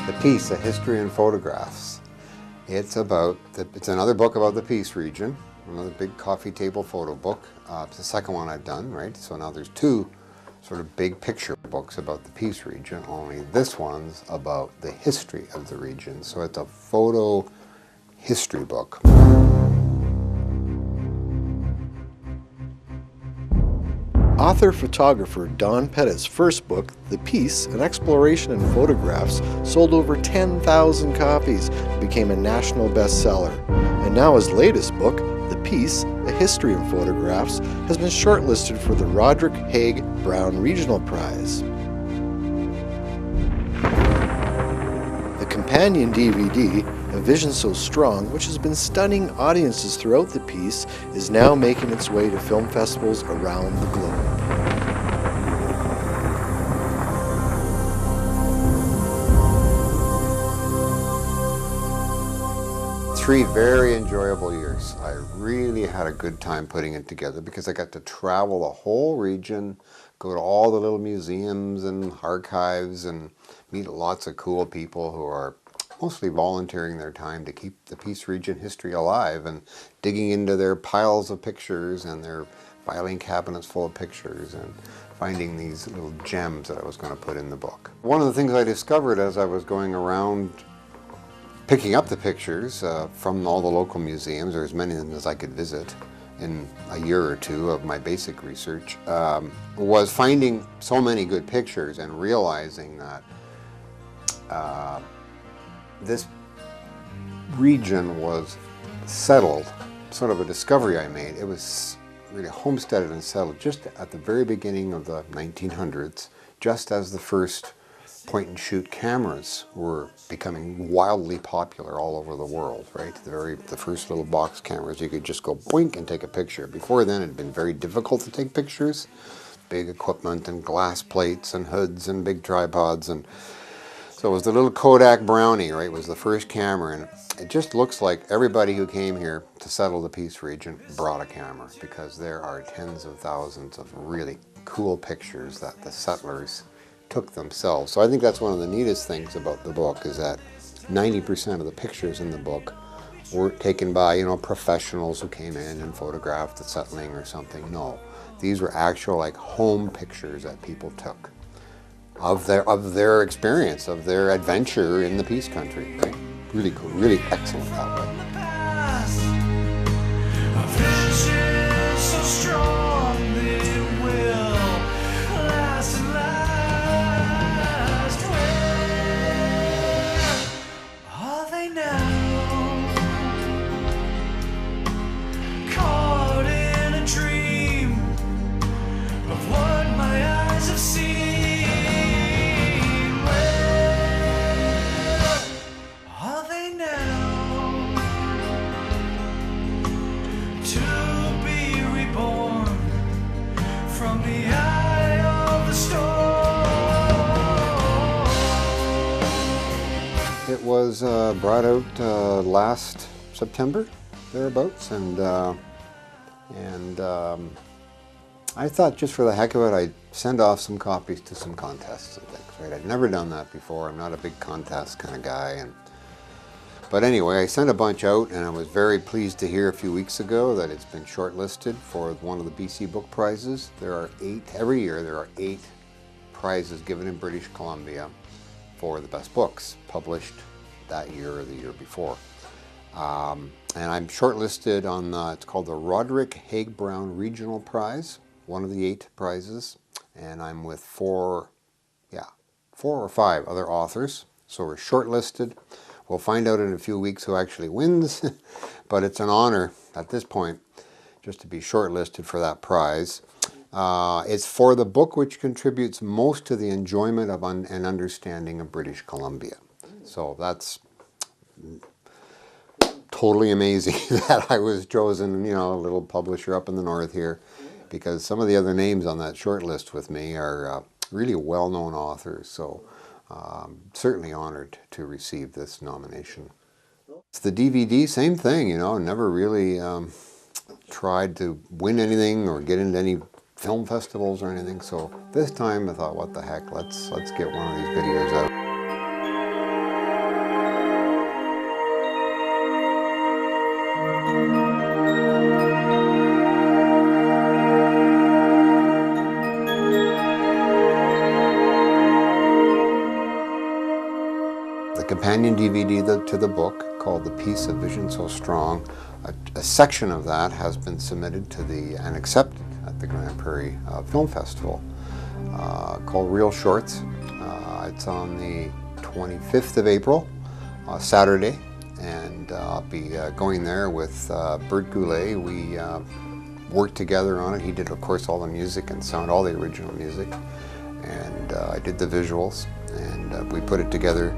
The Peace, A History in Photographs. It's another book about the Peace region, another big coffee table photo book. It's the second one I've done, right? So now there's two sort of big picture books about the Peace region, only this one's about the history of the region. So it's a photo history book. Author-photographer Don Pettit's first book, The Peace, An Exploration in Photographs, sold over 10,000 copies and became a national bestseller. And now his latest book, The Peace, A History in Photographs, has been shortlisted for the Roderick Haig Brown Regional Prize. The companion DVD, A Vision So Strong, which has been stunning audiences throughout the piece, is now making its way to film festivals around the globe. Three very enjoyable years. I really had a good time putting it together because I got to travel the whole region, go to all the little museums and archives and meet lots of cool people who are mostly volunteering their time to keep the Peace region history alive and digging into their piles of pictures and their filing cabinets full of pictures and finding these little gems that I was going to put in the book. One of the things I discovered as I was going around picking up the pictures from all the local museums, or as many of them as I could visit in a year or two of my basic research, was finding so many good pictures and realizing that this region was settled, sort of a discovery I made. It was really homesteaded and settled just at the very beginning of the 1900s, just as the first point-and-shoot cameras were becoming wildly popular all over the world, right? The first little box cameras, you could just go boink and take a picture. Before then, it had been very difficult to take pictures. Big equipment and glass plates and hoods and big tripods. And so it was the little Kodak Brownie, right? It was the first camera. And it just looks like everybody who came here to settle the Peace region brought a camera, because there are tens of thousands of really cool pictures that the settlers took themselves. So I think that's one of the neatest things about the book, is that 90% of the pictures in the book were taken by, you know, professionals who came in and photographed the settling or something. No, these were actual like home pictures that people took of their experience, of their adventure in the Peace country. Right? Really cool, really excellent that way. It was brought out last September, thereabouts, and I thought just for the heck of it, I'd send off some copies to some contests and things, right? I'd never done that before. I'm not a big contest kind of guy. But anyway, I sent a bunch out, and I was very pleased to hear a few weeks ago that it's been shortlisted for one of the BC Book Prizes. There are 8, every year there are 8 prizes given in British Columbia for the best books published that year or the year before. And I'm shortlisted on, it's called the Roderick Haig Brown Regional Prize, one of the 8 prizes, and I'm with 4 or 5 other authors. So we're shortlisted. We'll find out in a few weeks who actually wins, but it's an honor at this point just to be shortlisted for that prize. It's for the book which contributes most to the enjoyment of and understanding of British Columbia. So that's totally amazing that I was chosen, you know, a little publisher up in the north here, because some of the other names on that short list with me are really well-known authors. So certainly honored to receive this nomination. It's the DVD, same thing, you know, never really tried to win anything or get into any film festivals or anything. So this time I thought, what the heck, let's get one of these videos out. companion DVD to the book called The Peace of Vision So Strong. A section of that has been submitted to and accepted at the Grand Prairie Film Festival called Real Shorts. It's on the 25th of April, Saturday, and I'll be going there with Bert Goulet. We worked together on it. He did, of course, all the music and sound, all the original music, and I did the visuals, and we put it together,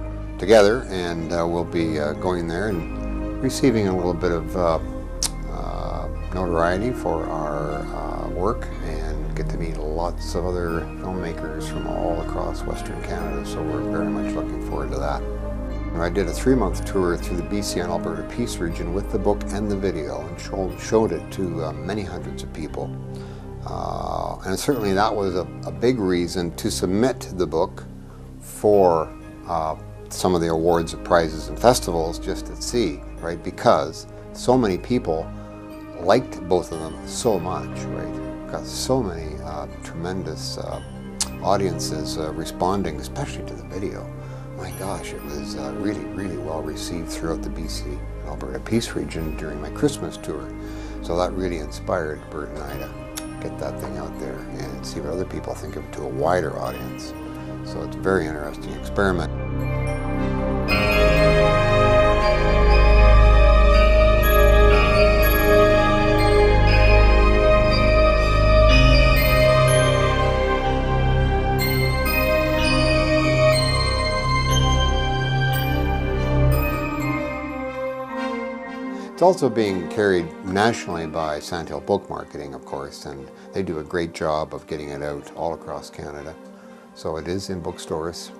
and we'll be going there and receiving a little bit of notoriety for our work, and get to meet lots of other filmmakers from all across Western Canada, so we're very much looking forward to that. I did a 3-month tour through the BC and Alberta Peace region with the book and the video, and showed it to many hundreds of people. And certainly that was a big reason to submit the book for some of the awards and prizes and festivals just to see, right? Because so many people liked both of them so much, right? Got so many tremendous audiences responding, especially to the video. My gosh, it was really, really well received throughout the BC and Alberta Peace region during my Christmas tour. So that really inspired Bert and I to get that thing out there and see what other people think of it to a wider audience. So it's a very interesting experiment. It's also being carried nationally by Sandhill Book Marketing, of course, and they do a great job of getting it out all across Canada. So it is in bookstores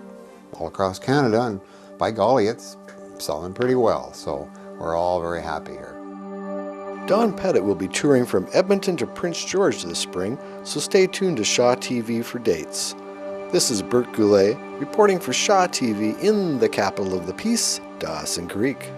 all across Canada, and by golly, it's selling pretty well. So we're all very happy here. Don Pettit will be touring from Edmonton to Prince George this spring, so stay tuned to Shaw TV for dates. This is Bert Goulet reporting for Shaw TV in the capital of the peace, Dawson Creek.